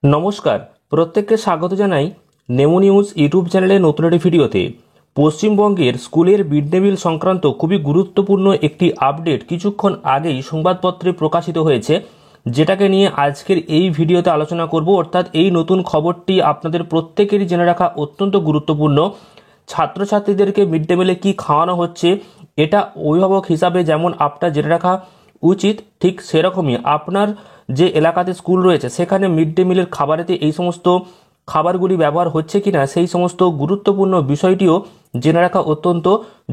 নমস্কার, প্রত্যেককে স্বাগত জানাই নেমো নিউজ ইউটিউব চ্যানেলের নতুন একটি ভিডিওতে। পশ্চিমবঙ্গের স্কুলের মিড ডে মিল সংক্রান্ত খুবই গুরুত্বপূর্ণ একটি আপডেট কিছুক্ষণ আগেই সংবাদপত্রে প্রকাশিত হয়েছে, যেটাকে নিয়ে আজকের এই ভিডিওতে আলোচনা করব। অর্থাৎ এই নতুন খবরটি আপনাদের প্রত্যেকেরই জেনে রাখা অত্যন্ত গুরুত্বপূর্ণ। ছাত্রছাত্রীদেরকে মিড ডে মিলে কী খাওয়ানো হচ্ছে, এটা অভিভাবক হিসাবে যেমন আপনার জেনে রাখা উচিত, ঠিক সেরকমই আপনার যে এলাকাতে স্কুল রয়েছে সেখানে মিড ডে মিলের খাবারেতে এই সমস্ত খাবারগুলি ব্যবহার হচ্ছে কিনা সেই সমস্ত গুরুত্বপূর্ণ বিষয়টিও জেনে রাখা অত্যন্ত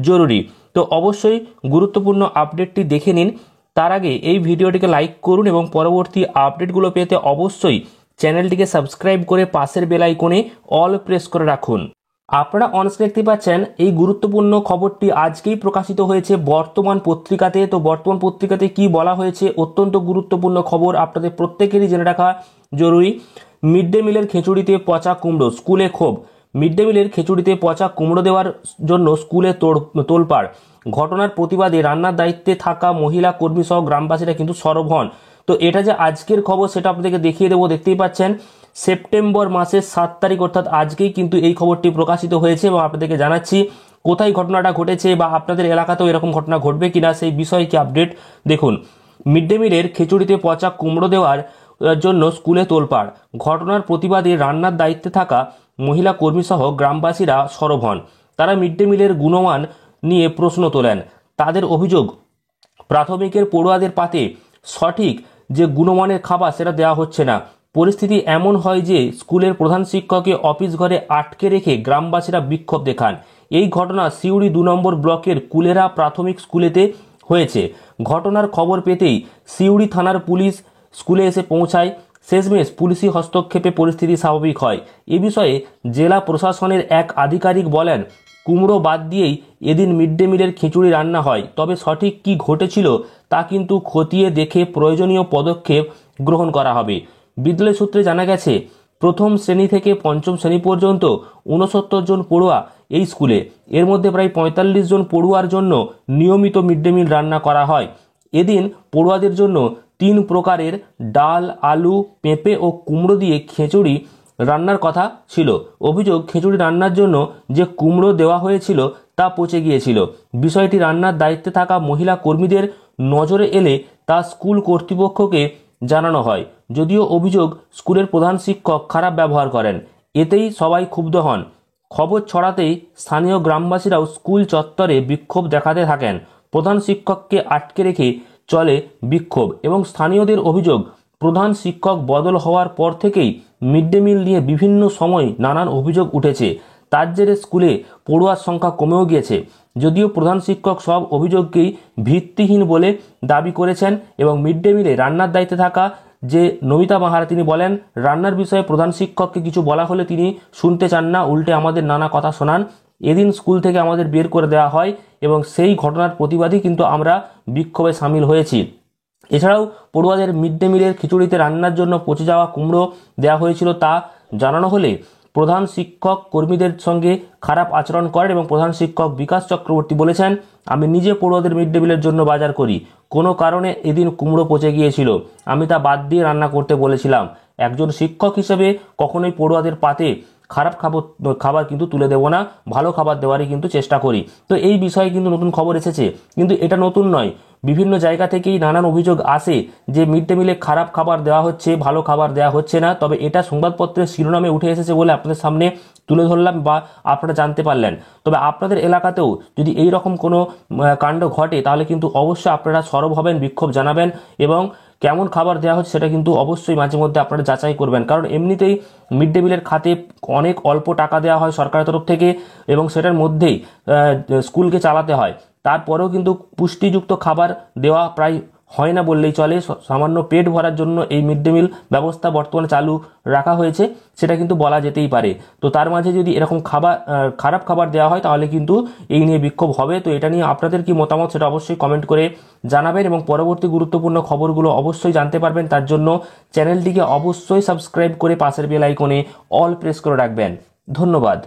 জরুরি। তো অবশ্যই গুরুত্বপূর্ণ আপডেটটি দেখে নিন। তার আগে এই ভিডিওটিকে লাইক করুন এবং পরবর্তী আপডেটগুলো পেতে অবশ্যই চ্যানেলটিকে সাবস্ক্রাইব করে পাশের বেল আইকনে অল প্রেস করে রাখুন। আপনারা অনস্ক্রিনে দেখতে পাচ্ছেন এই গুরুত্বপূর্ণ খবরটি আজকেই প্রকাশিত হয়েছে বর্তমান পত্রিকাতে। তো বর্তমান পত্রিকাতে কি বলা হয়েছে, অত্যন্ত গুরুত্বপূর্ণ খবর, আপনাদের প্রত্যেকেরই জেনে রাখা জরুরি। মিড ডে মিলের খিচুড়িতে পচা কুমড়ো, স্কুলে ক্ষোভ। মিড ডে মিলের খিচুড়িতে পচা কুমড়ো দেওয়ার জন্য স্কুলে তোলপাড়। ঘটনার প্রতিবাদে রান্নার দায়িত্বে থাকা মহিলা কর্মী সহ গ্রামবাসীরা কিন্তু সরব হন। তো এটা যে আজকের খবর সেটা আপনাদেরকে দেখিয়ে দেবো। দেখতেই পাচ্ছেন সেপ্টেম্বর মাসের 7 তারিখ অর্থাৎ আজকেই কিন্তু এই খবরটি প্রকাশিত হয়েছে এবং আপনাদেরকে জানাচ্ছি কোথায় ঘটনাটা ঘটেছে বা আপনাদের এলাকাতেও এরকম ঘটনা ঘটবে কিনা সেই বিষয়ে কি আপডেট দেখুন। মিড ডে মিলের খিচুড়িতে পচা কুমড়ো দেওয়ার জন্য স্কুলে তোলপাড়। ঘটনার প্রতিবাদে রান্নার দায়িত্বে থাকা মহিলা কর্মীসহ গ্রামবাসীরা সরব হন। তারা মিড ডে মিলের গুণমান নিয়ে প্রশ্ন তোলেন। তাদের অভিযোগ, প্রাথমিকের পড়ুয়াদের পাতে সঠিক যে গুণমানের খাবার সেটা দেওয়া হচ্ছে না। পরিস্থিতি এমন হয় যে স্কুলের প্রধান শিক্ষককে অফিস ঘরে আটকে রেখে গ্রামবাসীরা বিক্ষোভ দেখান। এই ঘটনা সিউড়ি 2 নম্বর ব্লকের কুলেরা প্রাথমিক স্কুলেতে হয়েছে। ঘটনার খবর পেতেই সিউড়ি থানার পুলিশ স্কুলে এসে পৌঁছায়। শেষমেশ পুলিশি হস্তক্ষেপে পরিস্থিতি স্বাভাবিক হয়। এ বিষয়ে জেলা প্রশাসনের এক আধিকারিক বলেন, কুমড়ো বাদ দিয়েই এদিন মিড ডে মিলের খিচুড়ি রান্না হয়, তবে সঠিক কি ঘটেছিল তা কিন্তু খতিয়ে দেখে প্রয়োজনীয় পদক্ষেপ গ্রহণ করা হবে। বিদ্যালয় সূত্রে জানা গেছে, প্রথম শ্রেণী থেকে পঞ্চম শ্রেণী পর্যন্ত 69 জন পড়ুয়া এই স্কুলে। এর মধ্যে প্রায় 45 জন পড়ুয়ার জন্য নিয়মিত মিড ডে মিল রান্না করা হয়। এদিন পড়ুয়াদের জন্য 3 প্রকারের ডাল, আলু, পেঁপে ও কুমড়ো দিয়ে খিচুড়ি রান্নার কথা ছিল। অভিযোগ, খিচুড়ি রান্নার জন্য যে কুমড়ো দেওয়া হয়েছিল তা পচে গিয়েছিল। বিষয়টি রান্নার দায়িত্বে থাকা মহিলা কর্মীদের নজরে এলে তা স্কুল কর্তৃপক্ষকে জানানো হয়। যদিও অভিযোগ, স্কুলের প্রধান শিক্ষক খারাপ ব্যবহার করেন। এতেই সবাই ক্ষুব্ধ হন। খবর ছড়াতেই স্থানীয় গ্রামবাসীরাও স্কুল চত্বরে বিক্ষোভ দেখাতে থাকেন। প্রধান শিক্ষককে আটকে রেখে চলে বিক্ষোভ এবং স্থানীয়দের অভিযোগ, প্রধান শিক্ষক বদল হওয়ার পর থেকেই মিড ডে মিল নিয়ে বিভিন্ন সময় নানান অভিযোগ উঠেছে। তার জেরে স্কুলে পড়ুয়ার সংখ্যা কমেও গিয়েছে। যদিও প্রধান শিক্ষক সব অভিযোগকেই ভিত্তিহীন বলে দাবি করেছেন এবং মিড ডে মিলে রান্নার দায়িত্বে থাকা যে নমিতা মাহারা তিনি বলেন, রান্নার বিষয়ে প্রধান শিক্ষককে কিছু বলা হলে তিনি শুনতে চান না, উল্টে আমাদের নানা কথা শোনান। এদিন স্কুল থেকে আমাদের বের করে দেওয়া হয় এবং সেই ঘটনার প্রতিবাদী কিন্তু আমরা বিক্ষোভে সামিল হয়েছি। এছাড়াও পড়ুয়াদের মিড ডে মিলের খিচুড়িতে রান্নার জন্য পচে যাওয়া কুমড়ো দেওয়া হয়েছিল তা জানানো হলে প্রধান শিক্ষক কর্মীদের সঙ্গে খারাপ আচরণ করেন এবং প্রধান শিক্ষক বিকাশ চক্রবর্তী বলেছেন, আমি নিজে পড়ুয়াদের মিড ডে মিলের জন্য বাজার করি। কোনো কারণে এদিন কুমড়ো পচে গিয়েছিল, আমি তা বাদ দিয়ে রান্না করতে বলেছিলাম। একজন শিক্ষক হিসেবে কখনোই পড়ুয়াদের পাতে খারাপ খাবার কিন্তু তুলে দেবো না, ভালো খাবার দেওয়ারই কিন্তু চেষ্টা করি। তো এই বিষয়ে কিন্তু নতুন খবর এসেছে, কিন্তু এটা নতুন নয়, বিভিন্ন জায়গা থেকেই নানান অভিযোগ আসে যে মিড ডে মিলে খারাপ খাবার দেওয়া হচ্ছে, ভালো খাবার দেওয়া হচ্ছে না। তবে এটা সংবাদপত্রের শিরোনামে উঠে এসেছে বলে আপনাদের সামনে তুলে ধরলাম বা আপনারা জানতে পারলেন। তবে আপনাদের এলাকাতেও যদি এই রকম কোনো কাণ্ড ঘটে তাহলে কিন্তু অবশ্যই আপনারা সরব হবেন, বিক্ষোভ জানাবেন এবং কেমন খাবার দেওয়া হচ্ছে সেটা কিন্তু অবশ্যই মাঝে মধ্যে আপনারা যাচাই করবেন। কারণ এমনিতেই মিড ডে মিলের খাতে অনেক অল্প টাকা দেওয়া হয় সরকারের তরফ থেকে এবং সেটার মধ্যেই স্কুলকে চালাতে হয়। তারপরেও কিন্তু পুষ্টিযুক্ত খাবার দেওয়া প্রায় হয় না বললেই চলে। সামান্য পেট ভরার জন্য এই মিড ডে মিল ব্যবস্থা বর্তমানে চালু রাখা হয়েছে, সেটা কিন্তু বলা যেতেই পারে। তো তার মাঝে যদি এরকম খারাপ খাবার দেওয়া হয় তাহলে কিন্তু এই নিয়ে বিক্ষোভ হবে। তো এটা নিয়ে আপনাদের কি মতামত সেটা অবশ্যই কমেন্ট করে জানাবেন এবং পরবর্তী গুরুত্বপূর্ণ খবরগুলো অবশ্যই জানতে পারবেন। তার জন্য চ্যানেলটিকে অবশ্যই সাবস্ক্রাইব করে পাশের বেল আইকনে অল প্রেস করে রাখবেন। ধন্যবাদ।